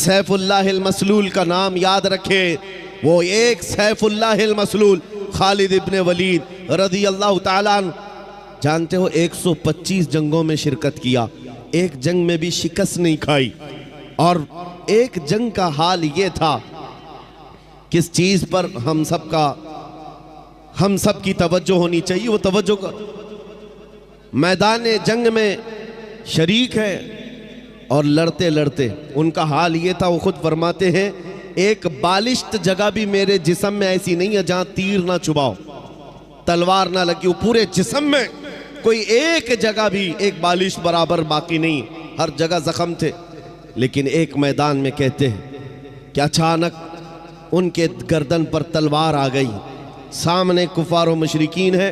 सैफुल्लाहिल मसलूल का नाम याद रखे। वो एक सैफुल्लाहिल मसलूल खालिद इब्ने वलीद रज़ी अल्लाह ताला अन्हु, जानते हो 125 जंगों में शिरकत किया, एक जंग में भी शिकस्त नहीं खाई। और एक जंग का हाल ये था, किस चीज पर हम सब की तवज्जो होनी चाहिए, वो तवज्जो का मैदान जंग में शरीक है और लड़ते लड़ते उनका हाल ये था, वो खुद फरमाते हैं एक बालिश्त जगह भी मेरे जिस्म में ऐसी नहीं है जहां तीर ना चुभाओ, तलवार ना लगी हो, पूरे जिस्म में कोई एक जगह भी एक बालिश बराबर बाकी नहीं, हर जगह जख्म थे। लेकिन एक मैदान में कहते हैं कि अचानक उनके गर्दन पर तलवार आ गई, सामने कुफार व मुशरिकीन है,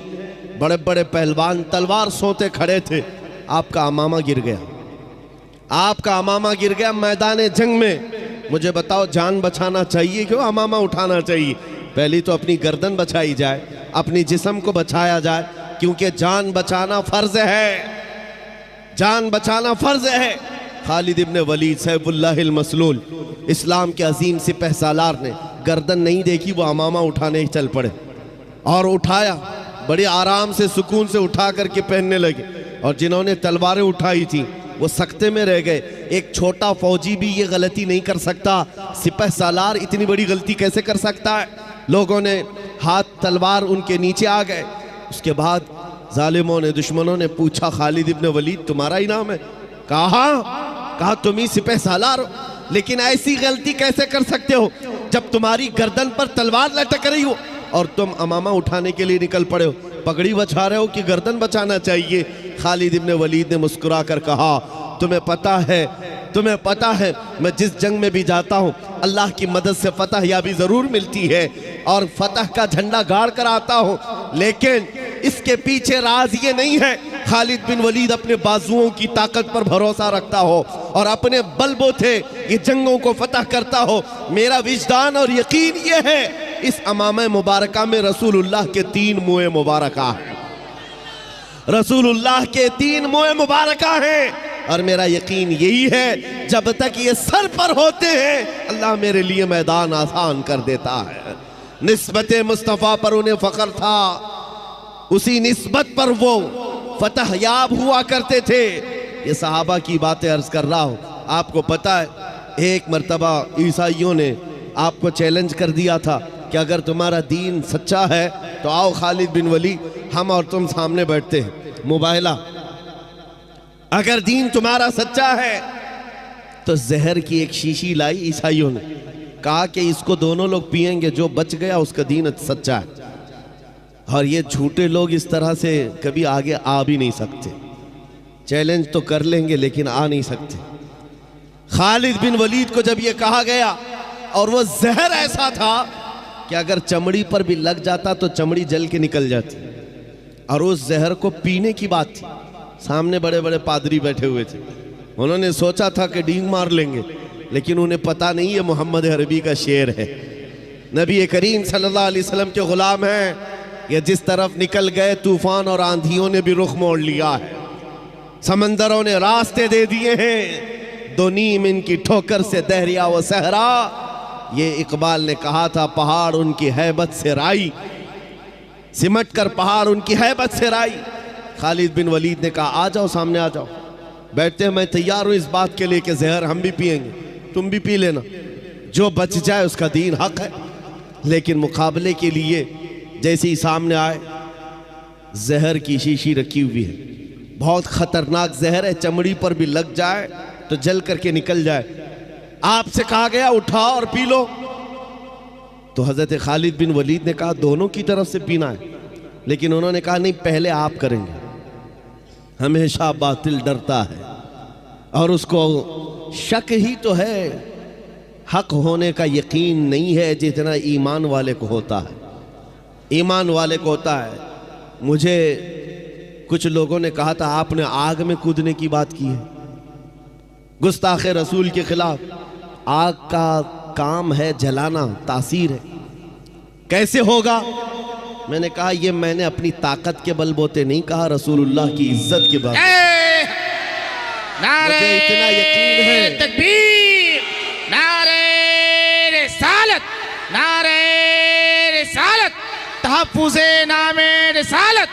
बड़े बड़े पहलवान तलवार सोते खड़े थे, आपका अमामा गिर गया, आपका अमामा गिर गया मैदान जंग में। मुझे बताओ जान बचाना चाहिए क्यों अमामा उठाना चाहिए? पहली तो अपनी गर्दन बचाई जाए, अपनी जिस्म को बचाया जाए, क्योंकि जान बचाना फर्ज है, जान बचाना फर्ज है। खालिद इब्ने वलीद सैफुल्लाहिल मसलूल, इस्लाम के अजीम सिपह सालार ने गर्दन नहीं देखी, वो अमामा उठाने चल पड़े और उठाया, बड़े आराम से सुकून से उठा करके पहनने लगे। और जिन्होंने तलवारें उठाई थी वो सकते में रह गए। एक छोटा फौजी भी ये गलती नहीं कर सकता, सिपह सालार इतनी बड़ी गलती कैसे कर सकता है? लोगों ने हाथ तलवार उनके नीचे आ गए। उसके बाद जालिमों ने, दुश्मनों ने पूछा खालिद इब्ने वलीद तुम्हारा ही नाम है? कहा तुम ही सिपह सालार हो, लेकिन ऐसी गलती कैसे कर सकते हो जब तुम्हारी गर्दन पर तलवार लटक रही हो और तुम अमामा उठाने के लिए निकल पड़े हो, पगड़ी बचा रहे हो कि गर्दन बचाना चाहिए? खालिद इब्ने वलीद ने मुस्कुरा कर कहा तुम्हें पता है मैं जिस जंग में भी जाता हूँ अल्लाह की मदद से फतह याबी ज़रूर मिलती है और फतह का झंडा गाड़ कर आता हूँ, लेकिन इसके पीछे राज ये नहीं है खालिद बिन वलीद अपने बाजुओं की ताकत पर भरोसा रखता हो और अपने बलबूते ये जंगों को फतह करता हो। मेरा विजदान और यकीन ये है इस अमामे मुबारका में रसूलुल्लाह के 3 मुँह मुबारका है, रसूलुल्लाह के 3 मुँह मुबारका हैं। और मेरा यकीन यही है जब तक ये सर पर होते हैं अल्लाह मेरे लिए मैदान आसान कर देता है। निस्बत मुस्तफ़ा पर उन्हें फ़ख्र था, उसी निस्बत पर वो फतह याब हुआ करते थे। ये सहाबा की बातें अर्ज कर रहा हूँ। आपको पता है एक मर्तबा ईसाइयों ने आपको चैलेंज कर दिया था कि अगर तुम्हारा दीन सच्चा है तो आओ खालिद बिन वलीद, हम और तुम सामने बैठते हैं मुबाहला। अगर दीन तुम्हारा सच्चा है तो जहर की एक शीशी लाई ईसाइयों ने, कहा कि इसको दोनों लोग पिएंगे, जो बच गया उसका दीन सच्चा है। और ये झूठे लोग इस तरह से कभी आगे आ भी नहीं सकते, चैलेंज तो कर लेंगे लेकिन आ नहीं सकते। खालिद बिन वलीद को जब ये कहा गया और वो जहर ऐसा था कि अगर चमड़ी पर भी लग जाता तो चमड़ी जल के निकल जाती, और उस जहर को पीने की बात थी। सामने बड़े बड़े पादरी बैठे हुए थे, उन्होंने सोचा था कि डींग मार लेंगे, लेकिन उन्हें पता नहीं है मोहम्मद अरबी का शेर है, नबी करीम सल्लल्लाहु अलैहि वसल्लम के गुलाम हैं। ये जिस तरफ निकल गए तूफान और आंधियों ने भी रुख मोड़ लिया है, समंदरों ने रास्ते दे दिए हैं, दो नीम इनकी ठोकर से दहरिया व सहरा। ये इकबाल ने कहा था पहाड़ उनकी हैबत से राई, सिमट कर पहाड़ उनकी हैबत से राई। खालिद बिन वलीद ने कहा आ जाओ सामने आ जाओ, बैठते हैं, मैं तैयार हूँ इस बात के लिए कि जहर हम भी पिएंगे, तुम भी पी लेना, जो बच जाए उसका दीन हक है। लेकिन मुकाबले के लिए जैसे ही सामने आए, जहर की शीशी रखी हुई है, बहुत खतरनाक जहर है, चमड़ी पर भी लग जाए तो जल करके निकल जाए। आपसे कहा गया उठाओ और पी लो। तो हजरत खालिद बिन वलीद ने कहा दोनों की तरफ से पीना है, लेकिन उन्होंने कहा नहीं पहले आप करेंगे। हमेशा बातिल डरता है और उसको शक ही तो है, हक होने का यकीन नहीं है जितना ईमान वाले को होता है, ईमान वाले को होता है। मुझे कुछ लोगों ने कहा था आपने आग में कूदने की बात की है, गुस्ताखे रसूल के खिलाफ। आग का काम है जलाना, तासीर है, कैसे होगा? मैंने कहा ये मैंने अपनी ताकत के बलबूते नहीं कहा, रसूलुल्लाह की इज्जत के बात। नारे मुझे इतना यकीन है, तकबीर, नारे नारे रिसालत, तहफ्फुज़े नामे रिसालत,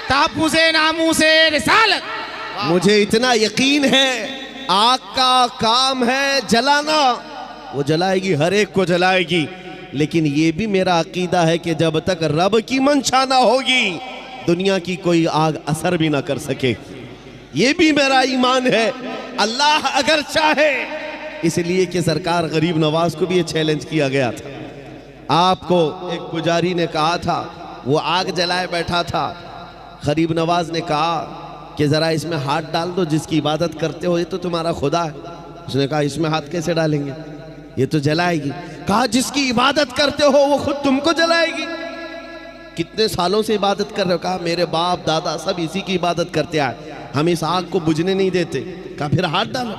तहफ्फुज़े नामूसे रिसालत। मुझे इतना यकीन है आग का काम है जलाना, वो जलाएगी, हर एक को जलाएगी, लेकिन ये भी मेरा अकीदा है कि जब तक रब की मंशा ना होगी दुनिया की कोई आग असर भी ना कर सके। ये भी मेरा ईमान है, अल्लाह अगर चाहे। इसलिए कि सरकार गरीब नवाज को भी ये चैलेंज किया गया था। आपको एक पुजारी ने कहा था, वो आग जलाए बैठा था, गरीब नवाज ने कहा कि ज़रा इसमें हाथ डाल दो, जिसकी इबादत करते हो ये तो तुम्हारा खुदा है। उसने कहा इसमें हाथ कैसे डालेंगे, ये तो जलाएगी। कहा जिसकी इबादत करते हो वो खुद तुमको जलाएगी। कितने सालों से इबादत कर रहे हो? कहा मेरे बाप दादा सब इसी की इबादत करते आए, हम इस आग को बुझने नहीं देते। कहा फिर हाथ डालो।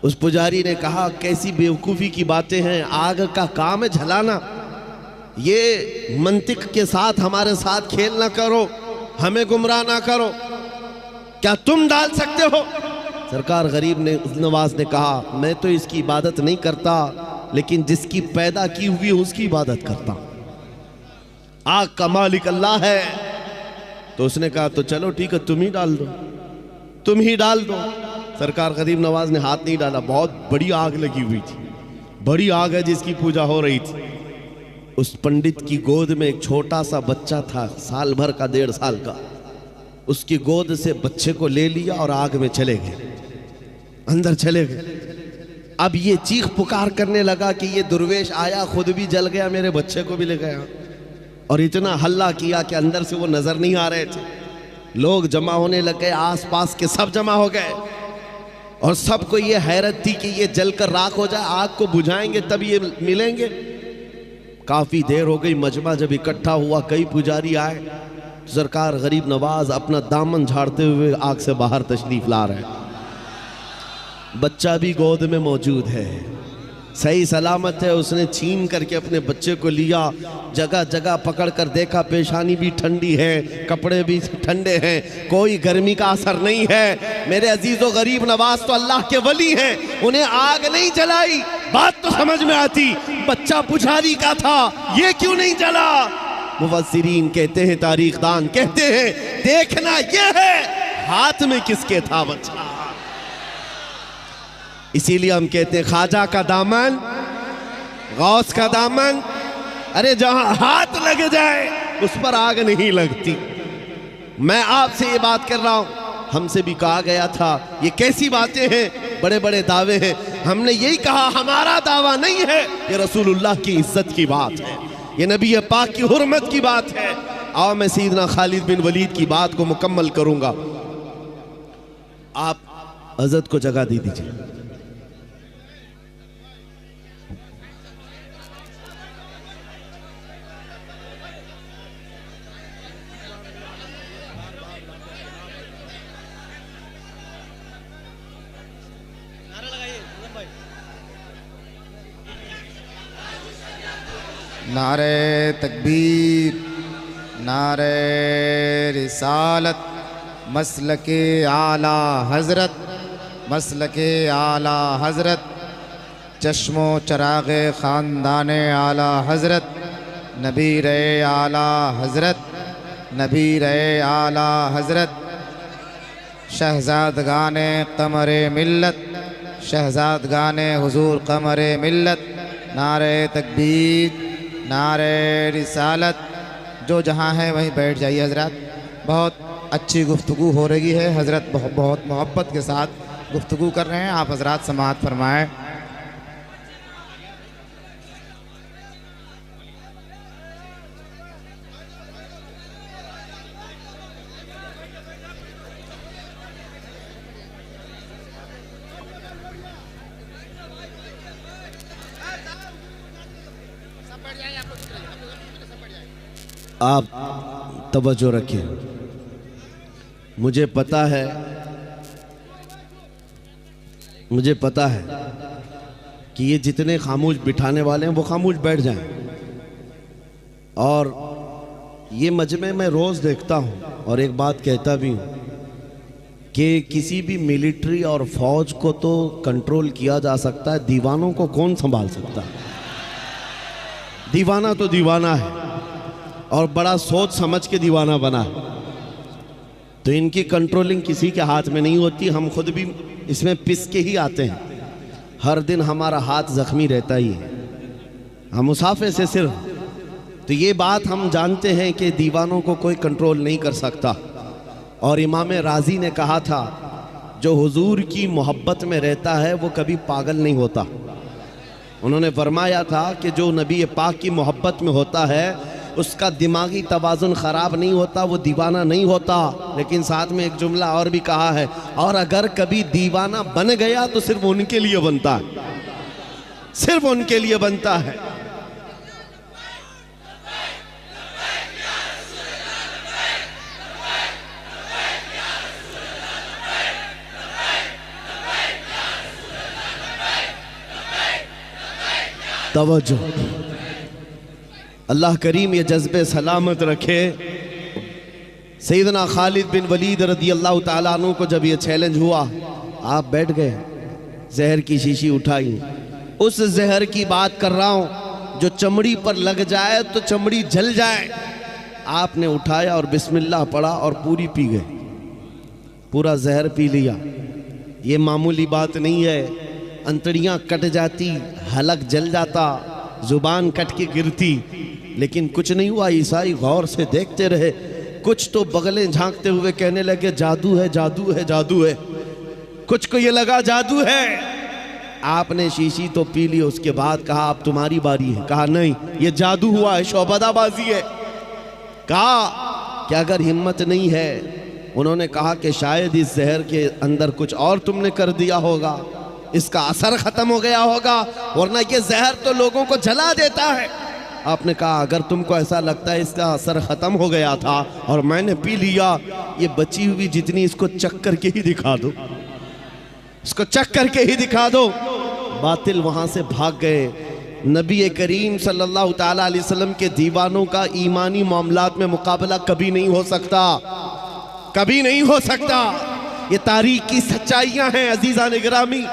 उस पुजारी ने कहा कैसी बेवकूफ़ी की बातें हैं, आग का काम है जलाना, ये मंतिक के साथ हमारे साथ खेल ना करो, हमें गुमराह ना करो, क्या तुम डाल सकते हो? सरकार गरीब नवाज ने कहा मैं तो इसकी इबादत नहीं करता, लेकिन जिसकी पैदा की हुई उसकी इबादत करता। आग का मालिक अल्लाह है। तो उसने कहा तो चलो ठीक है, तुम ही डाल दो, तुम ही डाल दो। सरकार गरीब नवाज ने हाथ नहीं डाला। बहुत बड़ी आग लगी हुई थी, बड़ी आग है जिसकी पूजा हो रही थी। उस पंडित की गोद में एक छोटा सा बच्चा था, साल भर का, 1.5 साल का। उसकी गोद से बच्चे को ले लिया और आग में चले गए, अंदर चले गए। अब ये चीख पुकार करने लगा कि ये दुर्वेश आया, खुद भी जल गया, मेरे बच्चे को भी ले गया। और इतना हल्ला किया कि अंदर से वो नजर नहीं आ रहे थे। लोग जमा होने लग गए, आसपास के सब जमा हो गए, और सबको ये हैरत थी कि ये जलकर राख हो जाए, आग को बुझाएंगे तब ये मिलेंगे। काफी देर हो गई, मजमा जब इकट्ठा हुआ, कई पुजारी आए। सरकार गरीब नवाज अपना दामन झाड़ते हुए आग से बाहर तशरीफ ला रहे हैं। बच्चा भी गोद में मौजूद है, सही सलामत है। उसने छीन करके अपने बच्चे को लिया, जगह जगह पकड़ कर देखा, पेशानी भी ठंडी है, कपड़े भी ठंडे हैं, कोई गर्मी का असर नहीं है। मेरे अजीजों, गरीब नवाज तो अल्लाह के वली हैं, उन्हें आग नहीं जलाई। बात तो समझ में आती, बच्चा पुजारी का था, ये क्यों नहीं जला? मुफस्सिरीन कहते हैं, तारीखदान कहते हैं, देखना यह है हाथ में किसके था बच्चा। इसीलिए हम कहते हैं ख्वाजा का दामन, गौस का दामन, अरे जहां हाथ लग जाए उस पर आग नहीं लगती। मैं आपसे ये बात कर रहा हूं, हमसे भी कहा गया था ये कैसी बातें हैं, बड़े बड़े दावे हैं। हमने यही कहा हमारा दावा नहीं है, ये रसूलुल्लाह की इज्जत की बात है, ये नबी पाक की हुर्मत की बात है। आओ मैं सैयदना खालिद बिन वलीद की बात को मुकम्मल करूंगा। आप हज़रत को जगह दे दीजिए। नारे तकबीर, नारे रिसालत, मसलके आला हज़रत, मसलके आला हज़रत, चश्मो चराग़े ख़ानदाने आला हज़रत, नबीर आला हज़रत, नबीर आला हज़रत, शहज़ादगाने क़मरे मिल्लत, शहज़ादगाने हुज़ूर क़मरे मिल्लत। नारे तकबीर, नारे रिसालत। जो जहाँ है वहीं बैठ जाइए हज़रत। बहुत अच्छी गुफ्तगू हो रही है, हज़रत बहुत मोहब्बत के साथ गुफ्तगू कर रहे हैं, आप हज़रत समाअत फरमाएँ। आप तवज्जो रखें। मुझे पता है कि ये जितने खामोश बिठाने वाले हैं वो खामोश बैठ जाएं। और ये मजमे मैं रोज़ देखता हूँ और एक बात कहता भी हूँ कि किसी भी मिलिट्री और फौज को तो कंट्रोल किया जा सकता है, दीवानों को कौन संभाल सकता है? दीवाना तो दीवाना है और बड़ा सोच समझ के दीवाना बना है, तो इनकी कंट्रोलिंग किसी के हाथ में नहीं होती। हम खुद भी इसमें पिस के ही आते हैं, हर दिन हमारा हाथ जख्मी रहता ही है, हम मुसाफे से सिर्फ। तो ये बात हम जानते हैं कि दीवानों को कोई कंट्रोल नहीं कर सकता। और इमाम राजी ने कहा था, जो हुजूर की मोहब्बत में रहता है वो कभी पागल नहीं होता। उन्होंने फरमाया था कि जो नबी पाक की मोहब्बत में होता है उसका दिमागी तवाज़ुन ख़राब नहीं होता, वो दीवाना नहीं होता। लेकिन साथ में एक जुमला और भी कहा है, और अगर कभी दीवाना बन गया तो सिर्फ उनके लिए बनता है, सिर्फ उनके लिए बनता है। तवज्जो, अल्लाह करीम ये जज्बे सलामत रखे। सैयदना खालिद बिन वलीद रदी अल्लाह ताला अन्हु को जब ये चैलेंज हुआ, आप बैठ गए, जहर की शीशी उठाई। उस जहर की बात कर रहा हूँ जो चमड़ी पर लग जाए तो चमड़ी जल जाए। आपने उठाया और बिस्मिल्लाह पढ़ा और पूरी पी गए, पूरा जहर पी लिया। ये मामूली बात नहीं है, अंतड़ियाँ कट जाती, हलक जल जाता, जुबान कट के गिरती, लेकिन कुछ नहीं हुआ। ईसाई गौर से देखते रहे, कुछ तो बगलें झांकते हुए कहने लगे जादू है, जादू है, जादू है। कुछ को ये लगा जादू है। आपने शीशी तो पी ली, उसके बाद कहा अब तुम्हारी बारी है। कहा नहीं, ये जादू हुआ है, शोबदाबाजी है। कहा कि अगर हिम्मत नहीं है, उन्होंने कहा कि शायद इस जहर के अंदर कुछ और तुमने कर दिया होगा, इसका असर खत्म हो गया होगा, वरना ये जहर तो लोगों को जला देता है। आपने कहा अगर तुमको ऐसा लगता है इसका असर खत्म हो गया था और मैंने पी लिया, ये बची हुई जितनी इसको चख करके ही दिखा दो, इसको चख करके ही दिखा दो। बातिल वहां से भाग गए। नबी करीम सल्लल्लाहु ताला अलैहि वसल्लम के दीवानों का ईमानी मामलात में मुकाबला कभी नहीं हो सकता, कभी नहीं हो सकता। ये तारीख की सच्चाइयां हैं अजीज़ान गिरामी।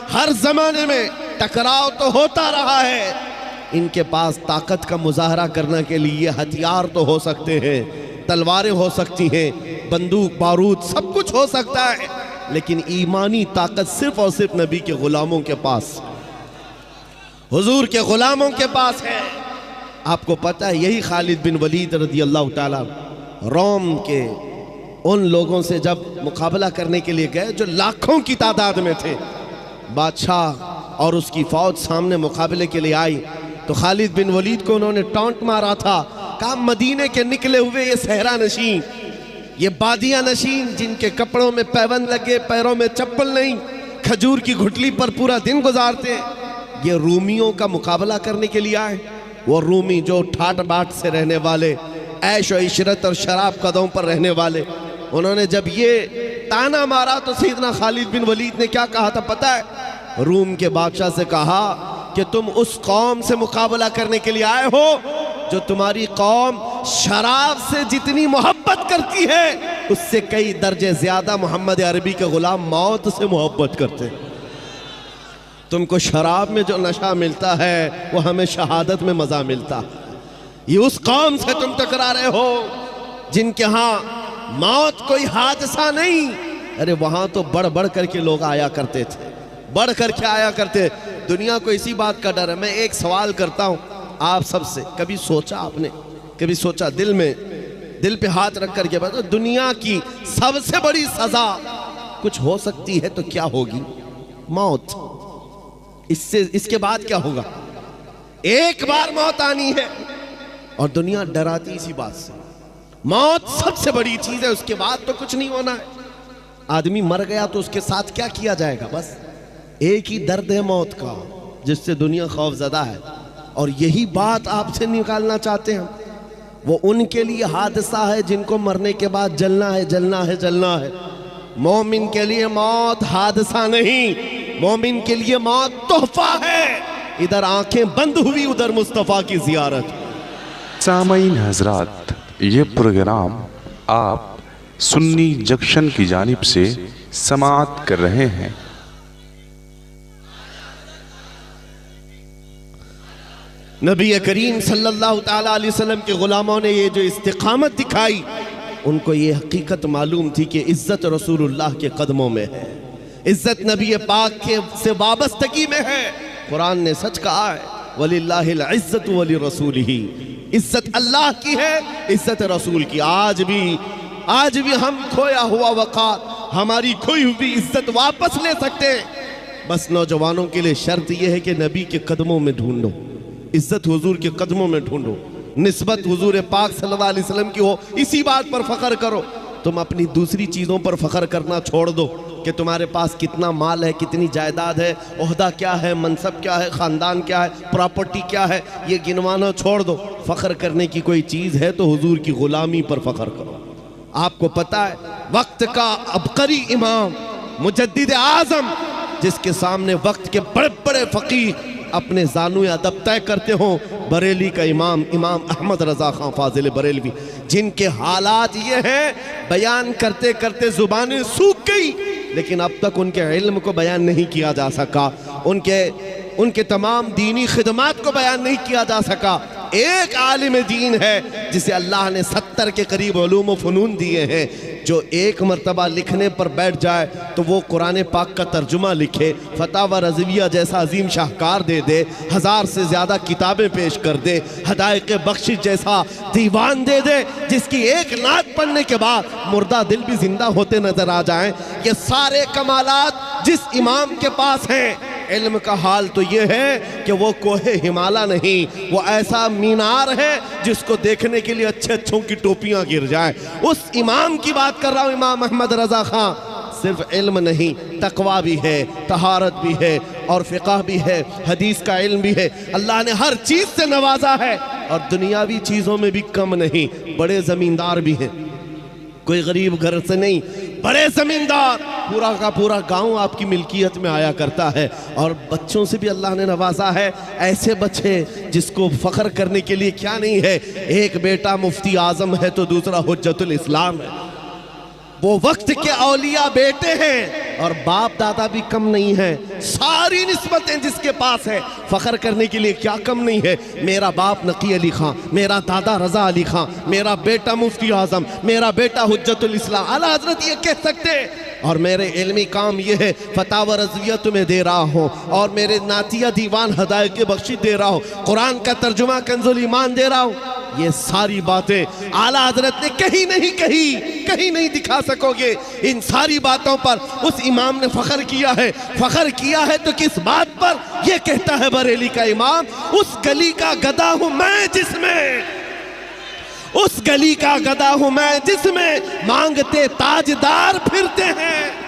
हर जमाने में टकराव तो होता रहा है। इनके पास ताकत का मुजाहरा करने के लिए हथियार तो हो सकते हैं, तलवारें हो सकती हैं, बंदूक बारूद सब कुछ हो सकता है, लेकिन ईमानी ताकत सिर्फ और सिर्फ नबी के गुलामों के पास, हुजूर के गुलामों के पास है। आपको पता है, यही खालिद बिन वलीद रज़ी अल्लाह ताला रोम के उन लोगों से जब मुकाबला करने के लिए गए जो लाखों की तादाद में थे, बादशाह और उसकी फौज सामने मुकाबले के लिए आई, तो खालिद बिन वलीद को उन्होंने टॉन्ट मारा था। कहा मदीने के निकले हुए ये सहरा नशीन, ये बादिया नशीन जिनके कपड़ों में पैबंद लगे, पैरों में चप्पल नहीं, खजूर की घुटली पर पूरा दिन गुजारते, ये रूमियों का मुकाबला करने के लिए आए। वो रूमी जो ठाट बाट से रहने वाले, ऐश और इशरत और शराब कदमों पर रहने वाले, उन्होंने जब ये ताना मारा तो सैयदना खालिद बिन वलीद ने क्या कहा था पता है? रूम के बादशाह से कहा कि तुम उस कौम से मुकाबला करने के लिए आए हो जो तुम्हारी कौम शराब से जितनी मोहब्बत करती है उससे कई दर्जे ज्यादा मोहम्मद अरबी के गुलाम मौत से मोहब्बत करते हैं। तुमको शराब में जो नशा मिलता है वो हमें शहादत में मजा मिलता है। ये उस कौम से तुम टकरा रहे हो जिनके यहाँ मौत कोई हादसा नहीं, अरे वहां तो बढ़ बढ़ करके लोग आया करते थे, बढ़ करके आया करते। दुनिया को इसी बात का डर है। मैं एक सवाल करता हूं आप सबसे, कभी सोचा आपने, कभी सोचा दिल पे हाथ रख करके बताओ, दुनिया की सबसे बड़ी सजा कुछ हो सकती है तो क्या होगी? मौत। इसके बाद क्या होगा? एक बार मौत आनी है और दुनिया डराती इसी बात से। मौत सबसे बड़ी चीज है, उसके बाद तो कुछ नहीं होना है। आदमी मर गया तो उसके साथ क्या किया जाएगा? बस एक ही दर्द है मौत का जिससे दुनिया खौफजदा है, और यही बात आपसे निकालना चाहते हैं। वो उनके लिए हादसा है जिनको मरने के बाद जलना है, जलना है, जलना है। मोमिन के लिए मौत हादसा नहीं, मोमिन के लिए मौत तोहफा है। इधर आंखें बंद हुई, उधर मुस्तफा की जियारत। सामईन हजरात, ये प्रोग्राम आप सुन्नी जंक्शन की जानिब से समाअत कर रहे हैं। नबी करीम सल्लल्लाहु ताला अलैहि वसल्लम के ग़ुलामों ने ये जो इस्तिक़ामत दिखाई, उनको ये हकीकत मालूम थी कि इज़्ज़त रसूलुल्लाह के कदमों में है, इज़्ज़त नबी पाक के से वाबस्तगी में है। कुरान ने सच कहा है, वलिल्लाहिल इज़्ज़तु वली रसूलिही, इज़्ज़त अल्लाह की है, इज़्ज़त रसूल की। आज भी हम खोया हुआ वक़ार, हमारी खोई हुई इज़्ज़त वापस ले सकते हैं। बस नौजवानों के लिए शर्त यह है कि नबी के कदमों में ढूंढो, इज़्ज़त हुजूर के कदमों में ढूंढो, निस्बत हुजूर पाक सल्लल्लाहु अलैहि वसल्लम की हो, इसी बात पर फ़ख्र करो। तुम अपनी दूसरी चीज़ों पर फ़ख्र करना छोड़ दो कि तुम्हारे पास कितना माल है, कितनी जायदाद है, ओहदा क्या है, मनसब क्या है, ख़ानदान क्या है, प्रॉपर्टी क्या है, ये गिनवाना छोड़ दो। फ़ख्र करने की कोई चीज़ है तो हुजूर की ग़ुलामी पर फ़ख्र करो। आपको पता है वक्त का अबकरी इमाम मुजद्दिद आज़म, जिसके सामने वक्त के बड़े बड़े फ़कीह अपने ज़ानू अदब तय करते हों, बरेली का इमाम अहमद रज़ा खां फाजिल बरेलवी, जिनके हालात ये हैं बयान करते करते ज़ुबानें सूख गई, लेकिन अब तक उनके इल्म को बयान नहीं किया जा सका, उनके तमाम दीनी खिदमात को बयान नहीं किया जा सका। एक आलिम दीन है जिसे अल्लाह ने 70 के करीब उलूम व फ़नून दिए हैं, जो एक मरतबा लिखने पर बैठ जाए तो वो कुरान पाक का तर्जुमा लिखे, फतावा रज़विया जैसा अजीम शाहकार दे दे, 1000 से ज़्यादा किताबें पेश कर दे, हदायक़ बख्शिश जैसा दीवान दे दे, जिसकी एक नात पढ़ने के बाद मुर्दा दिल भी जिंदा होते नजर आ जाएं। ये सारे कमालात जिस इमाम के पास हैं, इल्म का हाल तो ये है कि वो कोहे हिमालय नहीं, वो ऐसा मीनार है जिसको देखने के लिए अच्छे अच्छों की टोपियां गिर जाएं। उस इमाम की बात कर रहा हूँ, इमाम अहमद रज़ा खां। सिर्फ इल्म नहीं, तकवा भी है, तहारत भी है, और फ़िक़ह भी है, हदीस का इल्म भी है। अल्लाह ने हर चीज़ से नवाजा है, और दुनियावी चीज़ों में भी कम नहीं। बड़े ज़मींदार भी हैं, कोई गरीब घर से नहीं, बड़े ज़मींदार, पूरा का पूरा गांव आपकी मिल्कियत में आया करता है। और बच्चों से भी अल्लाह ने नवाजा है, ऐसे बच्चे जिसको फ़ख्र करने के लिए क्या नहीं है। एक बेटा मुफ्ती आज़म है तो दूसरा हुज्जतुल इस्लाम है। वो वक्त के औलिया बेटे हैं, और बाप दादा भी कम नहीं है। सारी निस्बतें जिसके पास है, फ़ख्र करने के लिए क्या कम नहीं है। मेरा बाप नकी अली खां, मेरा दादा रज़ा अली खां, मेरा बेटा मुफ्ती आज़म, मेरा बेटा हुज्जतुल इस्लाम। आला हज़रत ये कह सकते हैं। और मेरे इल्मी काम ये है, फतावा रज़विया तुम्हें दे रहा हूँ, और मेरे नातिया दीवान हदायत बख्शिश दे रहा हूँ, कुरान का तर्जुमा कंजुल ईमान दे रहा हूँ। ये सारी बातें आला हज़रत ने कहीं नहीं दिखा सकोगे। इन सारी बातों पर उस इमाम ने फ़ख्र किया है। फ़ख्र किया है तो किस बात पर? ये कहता है बरेली का इमाम, उस गली का गदा हूँ मैं जिसमें, उस गली का गदा हूँ मैं जिसमें मांगते ताजदार फिरते हैं।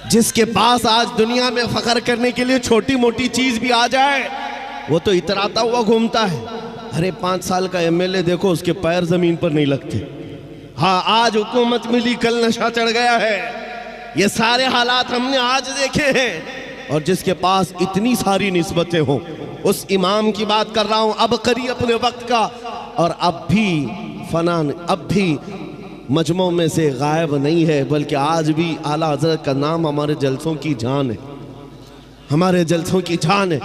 जिसके पास आज दुनिया में फ़ख्र करने के लिए छोटी मोटी चीज़ भी आ जाए, वो तो इतराता हुआ घूमता है। अरे 5 साल का एमएलए देखो, उसके पैर ज़मीन पर नहीं लगते। हाँ, आज हुकूमत मिली, कल नशा चढ़ गया है। ये सारे हालात हमने आज देखे हैं। और जिसके पास इतनी सारी निस्बतें हों, उस इमाम की बात कर रहा हूँ, अब करी अपने वक्त का, और अब भी फनान, अब भी मजमों में से गायब नहीं है, बल्कि आज भी आला हज़रत का नाम हमारे जलसों की जान है, हमारे जलसों की जान है।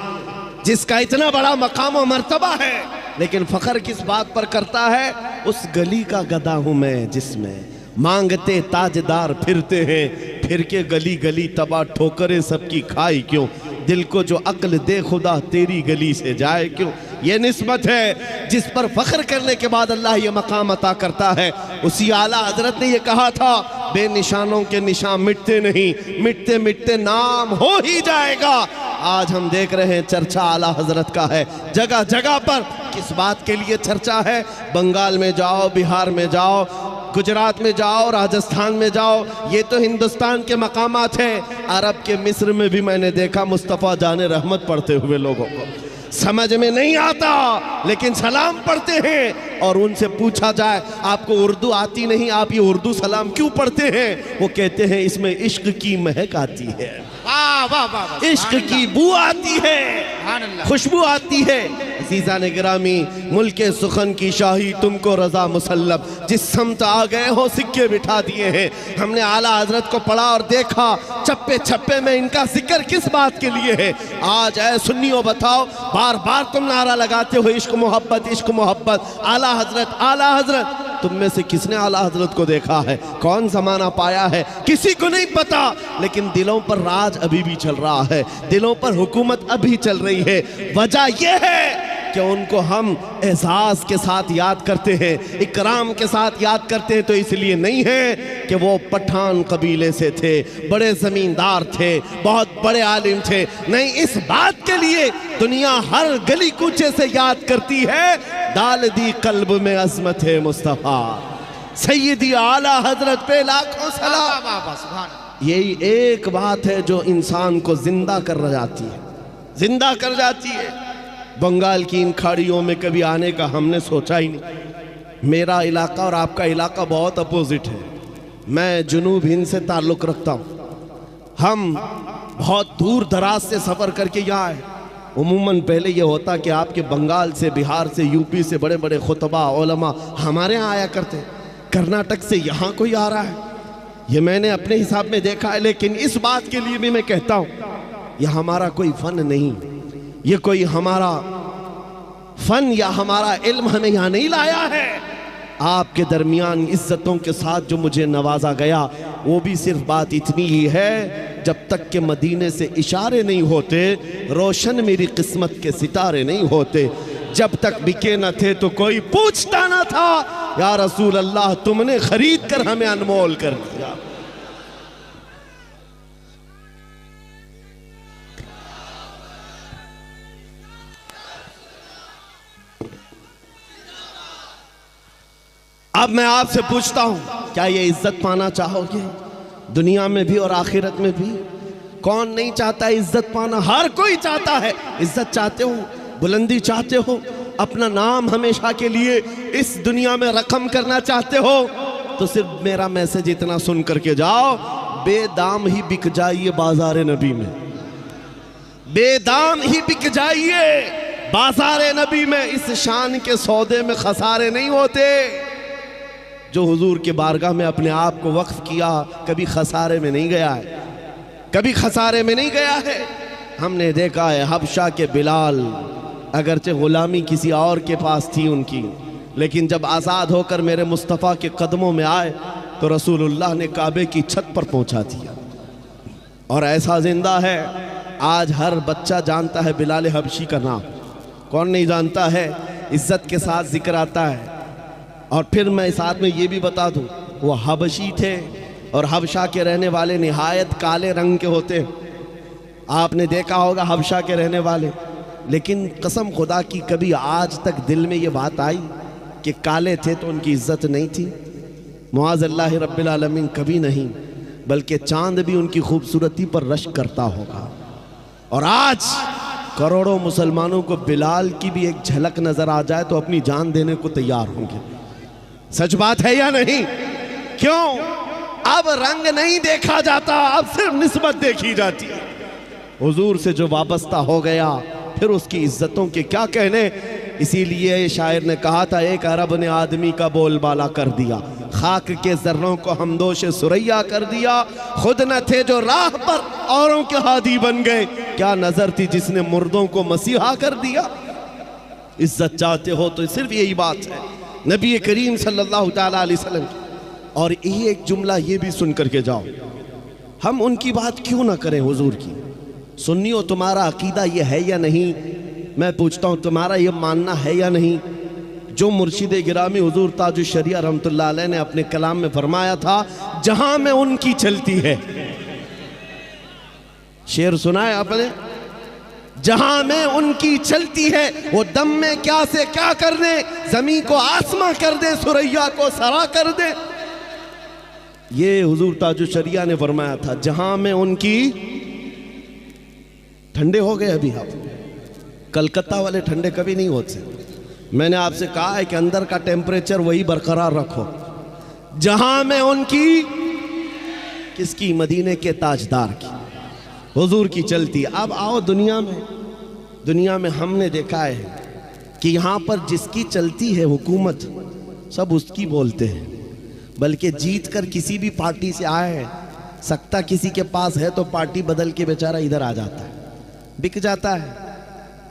जिसका इतना बड़ा मकाम और मर्तबा है, लेकिन फ़ख्र किस बात पर करता है? उस गली का गदा हूँ मैं जिसमें मांगते ताजदार फिरते हैं। फिर के गली गली तबाह ठोकरे सबकी खाई क्यों, दिल को जो अक्ल दे खुदा तेरी गली से जाए क्यों। ये निस्बत है जिस पर फ़ख्र करने के बाद अल्लाह ये मकाम अता करता है। उसी आला हज़रत ने ये कहा था, बेनिशानों के निशान मिटते नहीं, मिटते मिटते नाम हो ही जाएगा। आज हम देख रहे हैं चर्चा आला हज़रत का है, जगह जगह पर। किस बात के लिए चर्चा है? बंगाल में जाओ, बिहार में जाओ, गुजरात में जाओ, राजस्थान में जाओ, ये तो हिंदुस्तान के मकामात हैं। अरब के मिस्र में भी मैंने देखा मुस्तफ़ा जाने रहमत पढ़ते हुए लोगों को। समझ में नहीं आता, लेकिन सलाम पढ़ते हैं। और उनसे पूछा जाए, आपको उर्दू आती नहीं, आप ये उर्दू सलाम क्यों पढ़ते हैं? वो कहते हैं इसमें इश्क की महक आती है। वाह वाह वाह, इश्क की बू आती है, सुभान अल्लाह। खुशबू आती है। अज़ीज़ान गिरामी, मुल्क सुखन की शाही तुमको रजा मुसल्लम, जिस समत आ गए हो सिक्के बिठा दिए हैं। हमने आला हजरत को पढ़ा और देखा, चप्पे छप्पे में इनका जिक्र किस बात के लिए है। आज ऐ सुन्नियों बताओ, बार बार तुम नारा लगाते हो इश्क मोहब्बत, इश्क मोहब्बत, आला हजरत, आला हजरत। तुम में से किसने आला हजरत को देखा है? कौन ज़माना पाया है? किसी को नहीं पता। लेकिन दिलों पर राज अभी भी चल रहा है, दिलों पर हुकूमत अभी चल रही है। वजह यह है कि उनको हम एहसास के साथ याद करते हैं, इकराम के साथ याद करते हैं, तो इसलिए नहीं है कि वो पठान कबीले से थे, बड़े ज़मींदार थे, बहुत बड़े आलिम थे। नहीं, इस बात के लिए दुनिया हर गली कूचे से याद करती है, डाल दी कल्ब में अज़मत है मुस्तफ़ा, सैयदी आला हजरत पे लाखों सलाम। वाह वाह, सुभान अल्लाह। यही एक बात है जो इंसान को जिंदा कर जाती है, जिंदा कर जाती है। बंगाल की इन खाड़ियों में कभी आने का हमने सोचा ही नहीं। मेरा इलाका और आपका इलाका बहुत अपोजिट है। मैं जुनूब हिंद से ताल्लुक़ रखता हूँ। हम बहुत दूर दराज से सफ़र करके यहाँ आए। उमूमन पहले ये होता कि आपके बंगाल से, बिहार से, यूपी से बड़े बड़े खुतबा उलमा हमारे यहाँ आया करते। कर्नाटक से यहाँ कोई आ रहा है, ये मैंने अपने हिसाब में देखा है। लेकिन इस बात के लिए भी मैं कहता हूँ, यह हमारा कोई फ़न नहीं, ये कोई हमारा फ़न या हमारा इल्म हमें यहाँ नहीं लाया है। आपके दरमियान इज्जतों के साथ जो मुझे नवाजा गया, वो भी सिर्फ बात इतनी ही है, जब तक के मदीने से इशारे नहीं होते, रोशन मेरी किस्मत के सितारे नहीं होते। जब तक बिके न थे तो कोई पूछता न था, या रसूल अल्लाह तुमने खरीद कर हमें अनमोल कर दिया। अब मैं आपसे पूछता हूं, क्या ये इज्जत पाना चाहोगे? दुनिया में भी और आखिरत में भी। कौन नहीं चाहता इज्जत पाना? हर कोई चाहता है। इज्जत चाहते हो, बुलंदी चाहते हो, अपना नाम हमेशा के लिए इस दुनिया में रकम करना चाहते हो, तो सिर्फ मेरा मैसेज इतना सुन करके जाओ, बेदाम ही बिक जाइए बाजार नबी में, बेदाम ही बिक जाइए बाजार नबी में। इस शान के सौदे में खसारे नहीं होते। जो हुजूर के बारगाह में अपने आप को वक्फ किया, कभी खसारे में नहीं गया है, कभी खसारे में नहीं गया है। हमने देखा है हबशा के बिलाल, अगरचे गुलामी किसी और के पास थी उनकी, लेकिन जब आज़ाद होकर मेरे मुस्तफ़ा के कदमों में आए तो रसूलुल्लाह ने काबे की छत पर पहुंचा दिया। और ऐसा जिंदा है, आज हर बच्चा जानता है बिलाल हबशी का नाम। कौन नहीं जानता है? इज्जत के साथ जिक्र आता है। और फिर मैं साथ में ये भी बता दूं, वो हबशी थे और हबशा के रहने वाले निहायत काले रंग के होते हैं। आपने देखा होगा हबशा के रहने वाले, लेकिन कसम खुदा की कभी आज तक दिल में ये बात आई कि काले थे तो उनकी इज्जत नहीं थी? मुआज़ल्लाह रब्बिल आलमीन, कभी नहीं। बल्कि चांद भी उनकी खूबसूरती पर रश्क करता होगा। और आज करोड़ों मुसलमानों को बिलाल की भी एक झलक नजर आ जाए तो अपनी जान देने को तैयार होंगे। सच बात है या नहीं? क्यों? अब रंग नहीं देखा जाता, अब सिर्फ निस्बत देखी जाती है। हुजूर से जो वाबस्ता हो गया, फिर उसकी इज्जतों के क्या कहने। इसीलिए शायर ने कहा था, एक अरब ने आदमी का बोलबाला कर दिया, खाक के जर्रों को हमदोश सुरैया कर दिया। खुद न थे जो राह पर औरों के हादी बन गए, क्या नजर थी जिसने मुर्दों को मसीहा कर दिया। इज्जत चाहते हो तो सिर्फ यही बात है नबी करीम सल्लल्लाहु ताला अलैहि वसल्लम। और यही एक जुमला ये भी सुन करके जाओ, हम उनकी बात क्यों ना करें हुजूर की। सुन्नियों, तुम्हारा अकीदा ये है या नहीं? मैं पूछता हूँ, तुम्हारा ये मानना है या नहीं? जो मुर्शिद गिरामी हुजूर ताजुश शरिया रहमतुल्लाह अलैह ने अपने कलाम में फरमाया था, जहां में उनकी चलती है। शेर सुना है आपने? जहां में उनकी चलती है, वो दम में क्या से क्या कर दे, जमीन को आसमां कर दे, सुरैया को सरा कर दे। ये हुजूर ताजुश शरिया ने फरमाया था, जहां में उनकी। ठंडे हो गए अभी आप? कलकत्ता वाले ठंडे कभी नहीं होते। मैंने आपसे कहा है कि अंदर का टेम्परेचर वही बरकरार रखो। जहां में उनकी, किसकी? मदीने के ताजदार की। हुजूर की चलती। अब आओ दुनिया में हमने देखा है कि यहाँ पर जिसकी चलती है हुकूमत, सब उसकी बोलते हैं, बल्कि जीत कर किसी भी पार्टी से आए, सत्ता किसी के पास है तो पार्टी बदल के बेचारा इधर आ जाता है, बिक जाता है।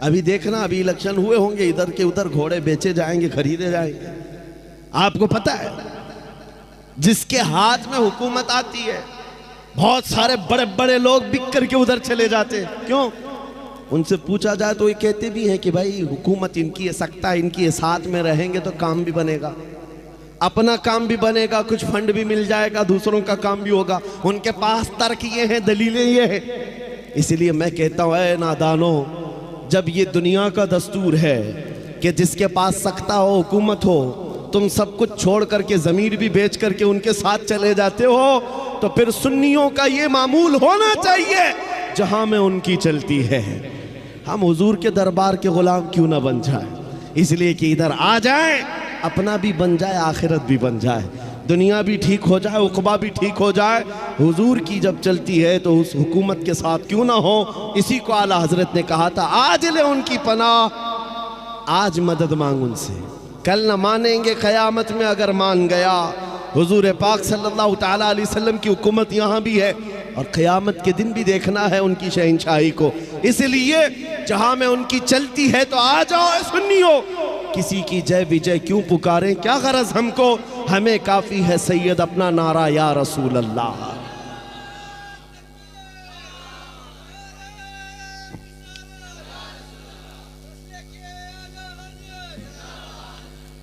अभी देखना, अभी इलेक्शन हुए होंगे, इधर के उधर घोड़े बेचे जाएंगे, खरीदे जाएंगे। आपको पता है जिसके हाथ में हुकूमत आती है, बहुत सारे बड़े बड़े लोग बिक करके उधर चले जाते हैं। क्यों? उनसे पूछा जाए तो ये कहते भी हैं कि भाई हुकूमत इनकी है, सत्ता इनकी है, साथ में रहेंगे तो काम भी बनेगा, अपना काम भी बनेगा, कुछ फंड भी मिल जाएगा, दूसरों का काम भी होगा। उनके पास तर्क ये हैं, दलीलें ये हैं। इसलिए मैं कहता हूँ, ऐ नादानो, जब ये दुनिया का दस्तूर है कि जिसके पास सत्ता हो, हुकूमत हो, तुम सब कुछ छोड़ करके ज़मीर भी बेच करके उनके साथ चले जाते हो, तो फिर सुन्नियों का ये मामूल होना चाहिए जहां में उनकी चलती है। हम हुजूर के दरबार के गुलाम क्यों ना बन जाए, इसलिए कि इधर आ जाए, अपना भी बन जाए, आखिरत भी बन जाए, दुनिया भी ठीक हो जाए, उक़बा भी ठीक हो जाए। हुजूर की जब चलती है तो उस हुकूमत के साथ क्यों ना हो। इसी को आला हजरत ने कहा था, आज ले उनकी पनाह, आज मदद मांग उनसे, कल न मानेंगे क़यामत में अगर मान गया। हुजूर पाक सल्लल्लाहु ताला अलैहि वसल्लम की हुकूमत यहाँ भी है और क़यामत के दिन भी देखना है उनकी शहंशाही को। इसलिए जहाँ में उनकी चलती है तो आ जाओ ऐ सुन्नियों, किसी की जय विजय क्यों पुकारें, क्या गरज हमको, हमें काफ़ी है सैयद अपना नारा या रसूल अल्लाह।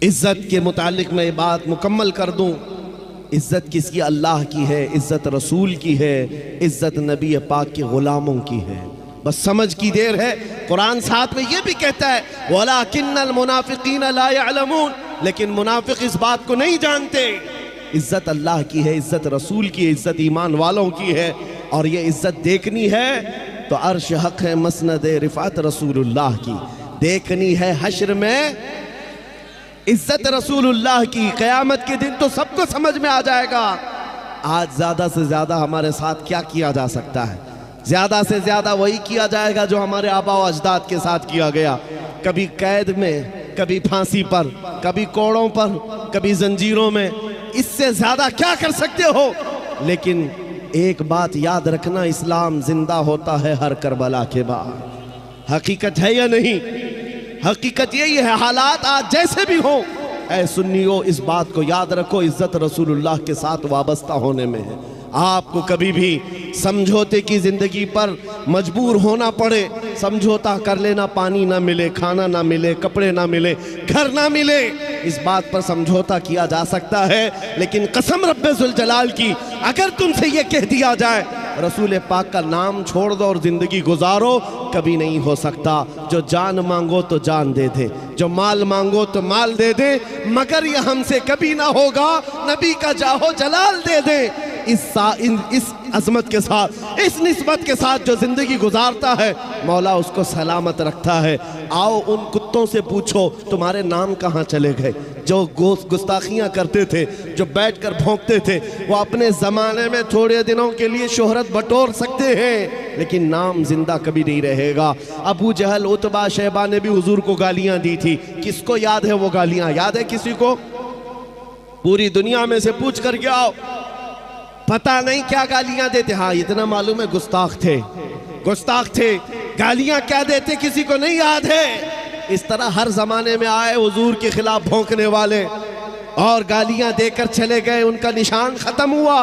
इज्जत के मुतालिक मैं बात मुकम्मल कर दूं, इज्जत किसकी? अल्लाह की है, इज्जत रसूल की है, इज्जत नबी पाक के गुलामों की है। बस समझ की देर है। कुरान साथ में ये भी कहता है, वलाकिन्नल मुनाफिकीन ला यअलमून, लेकिन मुनाफिक इस बात को नहीं जानते। इज्जत अल्लाह की है, इज्जत रसूल की है, इज्जत ईमान वालों की है। और ये इज्जत देखनी है तो अर्श हक है, मसनद रिफात रसूलुल्लाह की देखनी है। हश्र में इज्जत रसूलुल्लाह की, क़यामत के दिन तो सबको समझ में आ जाएगा। आज ज़्यादा से ज़्यादा हमारे साथ क्या किया जा सकता है? ज़्यादा से ज़्यादा वही किया जाएगा जो हमारे आबा व अजदाद के साथ किया गया, कभी कैद में, कभी फांसी पर, कभी कोड़ों पर, कभी जंजीरों में। इससे ज़्यादा क्या कर सकते हो? लेकिन एक बात याद रखना, इस्लाम जिंदा होता है हर करबला के बाद। हकीकत है या नहीं? हकीकत यही है। हालात आज जैसे भी हो, ऐ सुन्नियों इस बात को याद रखो, इज्जत रसूलुल्लाह के साथ वाबस्ता होने में है। आपको कभी भी समझौते की ज़िंदगी पर मजबूर होना पड़े, समझौता कर लेना, पानी ना मिले, खाना ना मिले, कपड़े ना मिले, घर ना मिले, इस बात पर समझौता किया जा सकता है। लेकिन कसम रब्बे जुल जलाल की, अगर तुमसे ये कह दिया जाए रसूल पाक का नाम छोड़ दो और ज़िंदगी गुजारो, कभी नहीं हो सकता। जो जान मांगो तो जान दे दे, जो माल मांगो तो माल दे दे, मगर ये हमसे कभी ना होगा, नबी का जाहो जलाल दे दे। इस अज़मत के साथ, इस निस्बत के साथ जो ज़िंदगी गुजारता है, मौला उसको सलामत रखता है। आओ उन कुत्तों से पूछो तुम्हारे नाम कहाँ चले गए, जो गुस्ताखियाँ करते थे, जो बैठकर भौंकते थे। वो अपने ज़माने में थोड़े दिनों के लिए शोहरत बटोर सकते हैं, लेकिन नाम जिंदा कभी नहीं रहेगा। अबू जहल, उतबा, शैबा ने भी हुजूर को गालियाँ दी थी। किसको याद है वो गालियाँ? याद है किसी को? पूरी दुनिया में से पूछ कर क्या आओ, पता नहीं क्या गालियां देते। हाँ इतना मालूम है गुस्ताख थे, गुस्ताख थे। गालियां क्या देते किसी को नहीं याद है। इस तरह हर जमाने में आए हुजूर के खिलाफ भौंकने वाले और गालियां देकर चले गए, उनका निशान खत्म हुआ,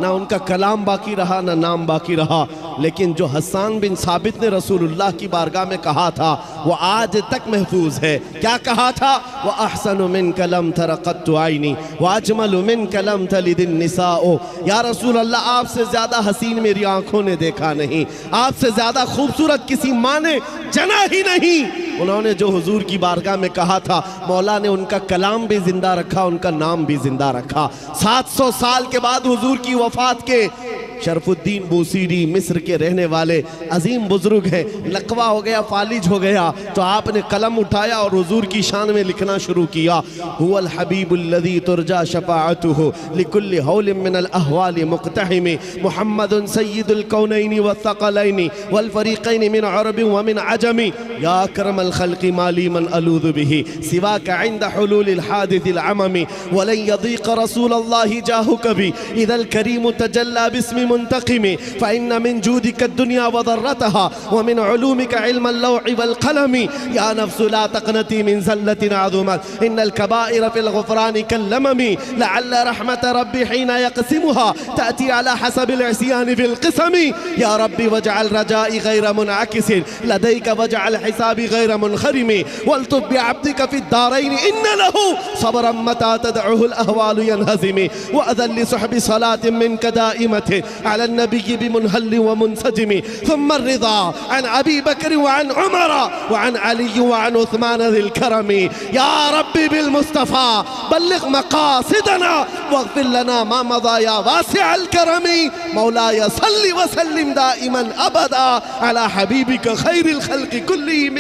ना उनका कलाम बाकी रहा, ना नाम बाकी रहा। लेकिन जो हसन बिन साबित ने रसूलुल्लाह की बारगाह में कहा था वो आज तक महफूज है। क्या कहा था? व अहसनु मिन कलम तरक़त्तु आइनी व अजमलु मिन कलम तलिदिन निसाओ। या रसूल अल्लाह, आपसे ज़्यादा हसीन मेरी आंखों ने देखा नहीं, आपसे ज़्यादा खूबसूरत किसी माँ ने जना ही नहीं। उन्होंने जो हुजूर की बारगाह में कहा था, मौला ने उनका कलाम भी जिंदा रखा, उनका नाम भी जिंदा रखा। 700 साल के बाद हुजूर की वफात के शरफुद्दीन बूसीरी मिस्र के रहने वाले अजीम बुजुर्ग हैं। लकवा हो गया, फालिज हो गया, तो आपने कलम उठाया और हुजूर की शान में लिखना शुरू किया। हुवल हबीबुल्लज़ी तुरजा शफ़ाअतुहु लिकुल्लि हौलिन मिनल अहवालि मुक़तहिमी मुहम्मदुन सय्यिदुल कौनैनि वस्सक़लैनि वल फ़रीक़ैनि मिन अरबिन व मिन अजमी या अकरमल ख़ल्क़ि माली मन अलूज़ु बिही सिवाका इंद हुलूलिल हादिसिल अममी वलन यदीक़ रसूलल्लाहि जाहु कभी इदल करीम तजल्ला बिस्मि मुंतक़िमी फ़इन्न मिन जूदिक दुनिया व ज़र्रतहा व मिन उलूमिक इल्मल लौहि वल क़लमी या नफ्सु ला तक़नती मिन ज़ल्लतिन अज़ुमत इन्नल कबाइर फ़िल ग़ुफ़रानि कल्लममी लअल्ल रहमत रब्बी हीना यक़सिमुहा तअती अला हसबिल इस्यानि फ़िल क़िसमी या रब्बी वजअल रजाई गैर मुनअकिसिन लदैक वजअल हिसाबी गैर मुनख़रिमी वल्तुफ़ बिअब्दिक फ़िद दारैनि इन्न लहू सब्रन मता तदउहुल अहवालु यनहज़िमी व अज़ल लिसहबि सलातिन मिनक दाइमतिन अला नबी बिमुनहल्लिन व मुनसजिमी थुम्मा रिज़ा अन अबी बकर व अन उमर व अन अली व अन उस्मान ज़िल करमी या रब्बी बिल मुस्तफ़ा बल्लिग़ मक़ासिदना वग़फ़िर लना मा मज़ा या वासिअल करमी मौलाय सल्लि व सल्लिम दाइमन अबदा अला हबीबिक खैरिल ख़ल्क़ि कुल्लिहिम।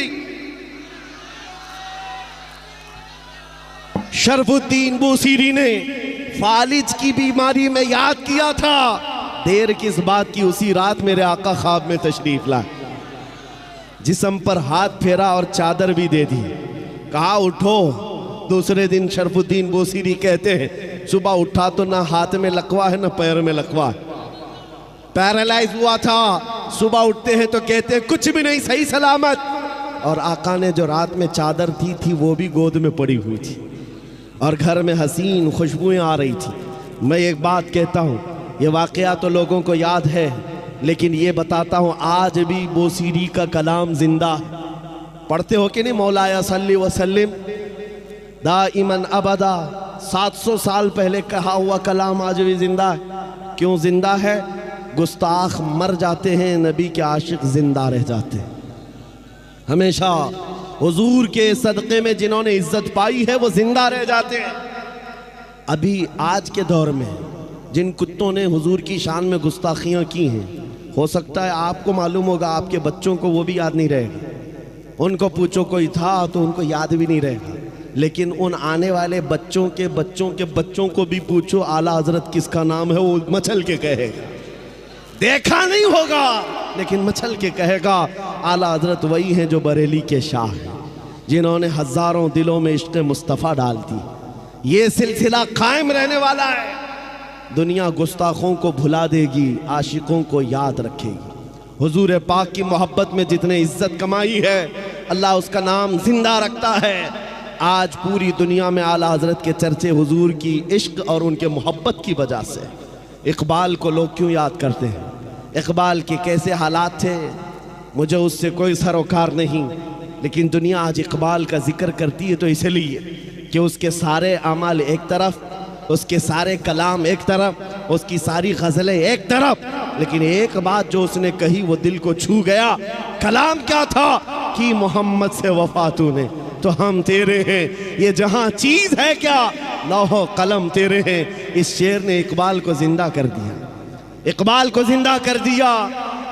शरफुद्दीन बूसीरी ने फालिज की बीमारी में याद किया था। देर किस बात की, उसी रात मेरे आका ख्वाब में तशरीफ लाए, जिस्म पर हाथ फेरा और चादर भी दे दी, कहा उठो। दूसरे दिन शरफुद्दीन बूसीरी कहते हैं सुबह उठा तो ना हाथ में लकवा है ना पैर में लकवा है, पैरालाइज हुआ था। सुबह उठते हैं तो कहते हैं कुछ भी नहीं, सही सलामत। और आका ने जो रात में चादर दी थी वो भी गोद में पड़ी हुई थी और घर में हसीन खुशबुएं आ रही थी। मैं एक बात कहता हूँ, ये वाक़या तो लोगों को याद है, लेकिन ये बताता हूँ आज भी बूसीरी का कलाम जिंदा। पढ़ते हो कि नहीं, मौलाया सल्ली व सल्लिम दाइमन अबदा। 700 साल पहले कहा हुआ कलाम आज भी जिंदा है। क्यों जिंदा है? गुस्ताख मर जाते हैं, नबी के आशिक जिंदा रह जाते हैं। हमेशा हुजूर के सदक़े में जिन्होंने इज्जत पाई है वो जिंदा रह जाते हैं। अभी आज के दौर में जिन कुत्तों ने हुजूर की शान में गुस्ताखियाँ की हैं, हो सकता है आपको मालूम होगा, आपके बच्चों को वो भी याद नहीं रहेगा। उनको पूछो कोई था तो उनको याद भी नहीं रहेगा, लेकिन उन आने वाले बच्चों के बच्चों के बच्चों को भी पूछो आला हजरत किसका नाम है, वो मचल के कहेगा। देखा नहीं होगा लेकिन मचल के कहेगा आला हजरत वही हैं जो बरेली के शाह हैं, जिन्होंने हजारों दिलों में इश्क़ मुस्तफ़ा डाल दी। ये सिलसिला कायम रहने वाला है। दुनिया गुस्ताखों को भुला देगी, आशिकों को याद रखेगी। हुजूर पाक की मोहब्बत में जितने इज्जत कमाई है, अल्लाह उसका नाम जिंदा रखता है। आज पूरी दुनिया में आला हजरत के चर्चे हुजूर की इश्क और उनके मोहब्बत की वजह से। इकबाल को लोग क्यों याद करते हैं? इकबाल के कैसे हालात थे, मुझे उससे कोई सरोकार नहीं, लेकिन दुनिया आज इकबाल का जिक्र करती है तो इसलिए कि उसके सारे अमाल एक तरफ, उसके सारे कलाम एक तरफ, उसकी सारी गज़लें एक तरफ, लेकिन एक बात जो उसने कही वो दिल को छू गया। कलाम क्या था कि मोहम्मद से वफा तूने तो हम तेरे हैं, ये जहां चीज़ है क्या लौहो कलम तेरे हैं। इस शेर ने इकबाल को जिंदा कर दिया, इकबाल को जिंदा कर दिया।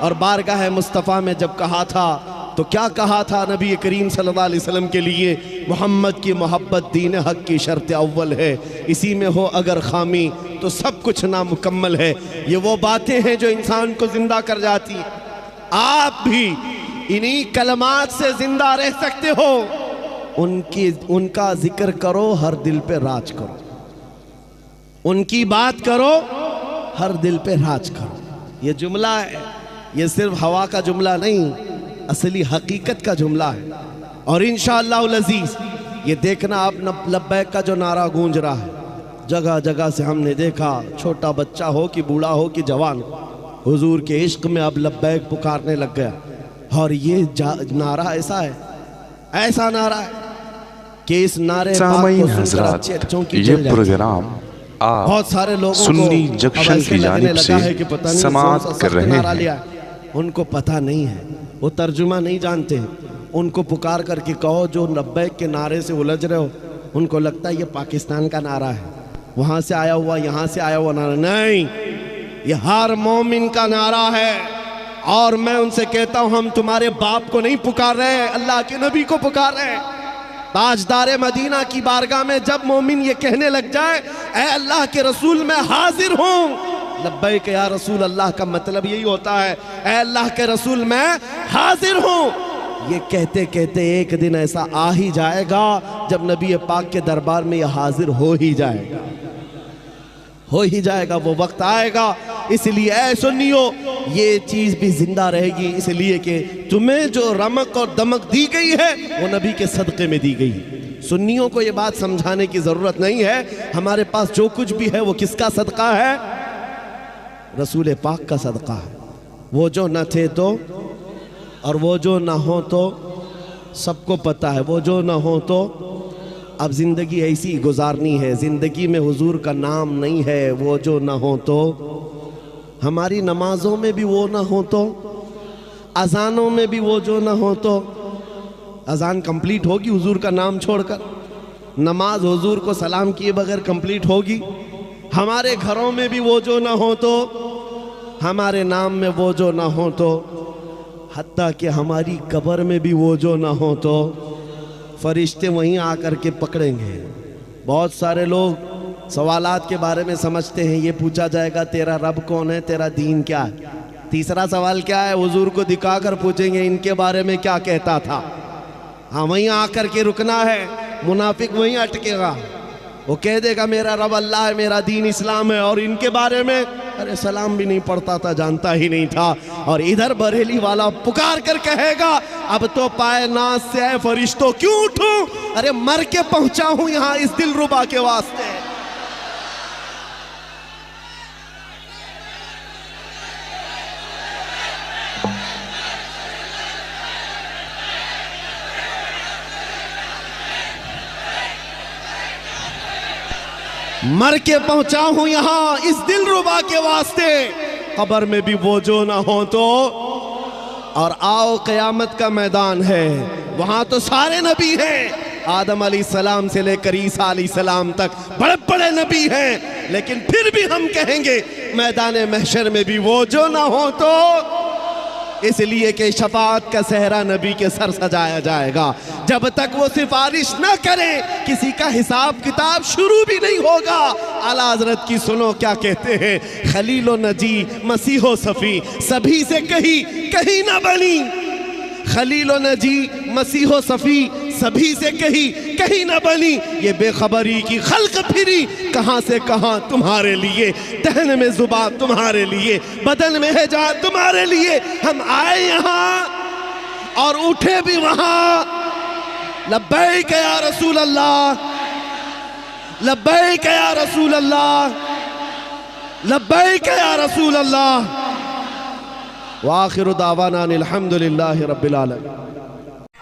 और बारगाह मुस्तफ़ा में जब कहा था तो क्या कहा था नबी करीम सल्लल्लाहु अलैहि वसल्लम के लिए? मोहम्मद की मोहब्बत दीन हक की शर्त अव्वल है, इसी में हो अगर खामी तो सब कुछ नामुकम्मल है। ये वो बातें हैं जो इंसान को जिंदा कर जाती हैं। आप भी इन्हीं कलमात से जिंदा रह सकते हो। उनका जिक्र करो, हर दिल पे राज करो, उनकी बात करो, हर दिल पे राज करो। ये जुमला है, ये सिर्फ हवा का जुमला नहीं, असली हकीकत का जुमला है। और इंशाअल्लाह अज़ीज़ ये देखना आप लब्बैक का जो नारा गूंज रहा है, जगह जगह से हमने देखा, छोटा बच्चा हो कि बूढ़ा हो कि जवान, हुजूर के इश्क में अब लब्बैक पुकारने लग गया। और ये नारा ऐसा है, ऐसा नारा है कि इस नारे सामईन हज़रात, ये प्रोग्राम आप बहुत सारे लोगों सुन्नी को जंक्शन की जानिब से समाअत कर रहे हैं। उनको पता नहीं है, वो तर्जुमा नहीं जानते हैं। उनको पुकार करके कहो जो लब्बैक के नारे से उलझ रहे हो, उनको लगता है ये पाकिस्तान का नारा है, वहाँ से आया हुआ, यहाँ से आया हुआ नारा नहीं। ये हर मोमिन का नारा है। और मैं उनसे कहता हूं, हम तुम्हारे बाप को नहीं पुकार रहे, अल्लाह के नबी को पुकार रहे हैं। ताजदार मदीना की बारगाह में जब मोमिन ये कहने लग जाए, ऐ अल्लाह के रसूल मैं हाजिर हूं, लब्बैक या रसूल अल्लाह का मतलब यही होता है, ऐ अल्लाह के रसूल मैं हाजिर हूं। ये कहते कहते एक दिन ऐसा आ ही जाएगा जब नबी पाक के दरबार में यह हाजिर हो ही जाएगा, हो ही जाएगा, वो वक्त आएगा। इसलिए ऐ सुन्नियो, ये चीज़ भी जिंदा रहेगी, इसलिए कि तुम्हें जो रमक और दमक दी गई है वो नबी के सदक़े में दी गई। सुन्नियों को ये बात समझाने की ज़रूरत नहीं है, हमारे पास जो कुछ भी है वो किसका सदका है? रसूल पाक का सदका है। वो जो न थे तो, और वो जो ना हो तो सबको पता है, वो जो ना हो तो अब ज़िंदगी ऐसी गुजारनी है, ज़िंदगी में हुजूर का नाम नहीं है। वो जो ना हो तो, हमारी नमाजों में भी वो ना हो तो, अजानों में भी वो जो ना हो तो, अजान कंप्लीट होगी हुजूर का नाम छोड़कर, नमाज हुजूर को सलाम किए बगैर कंप्लीट होगी। हमारे घरों में भी वो जो ना हो तो, हमारे नाम में वो जो ना हो तो, हत्ता कि हमारी कब्र में भी वो जो ना हो तो फरिश्ते वहीं आकर के पकड़ेंगे। बहुत सारे लोग सवालात के बारे में समझते हैं, ये पूछा जाएगा तेरा रब कौन है, तेरा दीन क्या है। तीसरा सवाल क्या है? हुजूर को दिखाकर पूछेंगे इनके बारे में क्या कहता था। हाँ, वहीं आकर के रुकना है। मुनाफिक वहीं अटकेगा, वो कह देगा मेरा रब अल्लाह है, मेरा दीन इस्लाम है, और इनके बारे में अरे सलाम भी नहीं पढ़ता था, जानता ही नहीं था। और इधर बरेली वाला पुकार कर कहेगा अब तो पाए नाज से है फरिश्तों क्यों उठूं, अरे मर के पहुंचा हूं यहां इस दिलरुबा के वास्ते। मर के पहुंचा हूं यहां इस दिलरुबा के वास्ते, कब्र में भी वो जो ना हो तो। और आओ क़यामत का मैदान है, वहां तो सारे नबी हैं, आदम अलैहिस्सलाम से लेकर ईसा अलैहिस्सलाम तक बड़े बड़े नबी हैं। लेकिन फिर भी हम कहेंगे मैदान महशर में भी वो जो ना हो तो, इसलिए कि शफाअत का सहरा नबी के सर सजाया जाएगा। जब तक वो सिफारिश न करें किसी का हिसाब किताब शुरू भी नहीं होगा। आला हज़रत की सुनो क्या कहते हैं, खलीलो नजी मसीहो सफ़ी सभी से कहीं ना बनी, खलीलो नजी मसीहो सफ़ी सभी से कहीं न बनी। ये बेखबरी की खल्क फिरी कहां से कहां तुम्हारे लिए, दहन में जुबान तुम्हारे लिए, बदन में है जान तुम्हारे लिए। हम आए यहां और उठे भी वहां। लब्बैक या रसूल अल्लाह, लब्बैक या रसूल अल्लाह, लब्बैक या रसूल अल्लाह। व आखिरु दावाना अल्हम्दुलिल्लाहि रब्बिल आलमीन।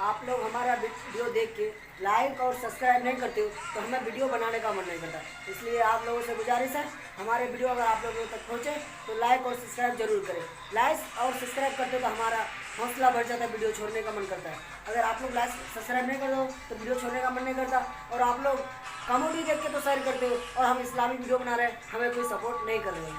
आप लोग हमारा वीडियो देख के लाइक और सब्सक्राइब नहीं करते हो तो हमें वीडियो बनाने का मन नहीं करता। इसलिए आप लोगों से गुजारिश है, हमारे वीडियो अगर आप लोगों तक पहुँचे तो लाइक और सब्सक्राइब जरूर करें। लाइक और सब्सक्राइब करते तो हमारा हौसला बढ़ जाता है, वीडियो छोड़ने का मन करता है। अगर आप लोग लाइक सब्सक्राइब नहीं करते हो तो वीडियो छोड़ने का मन नहीं करता। और आप लोग कॉमेडी देख के तो शेयर करते हो और हम इस्लामिक वीडियो बना रहे हैं, हमें कोई सपोर्ट नहीं कर रहे हैं।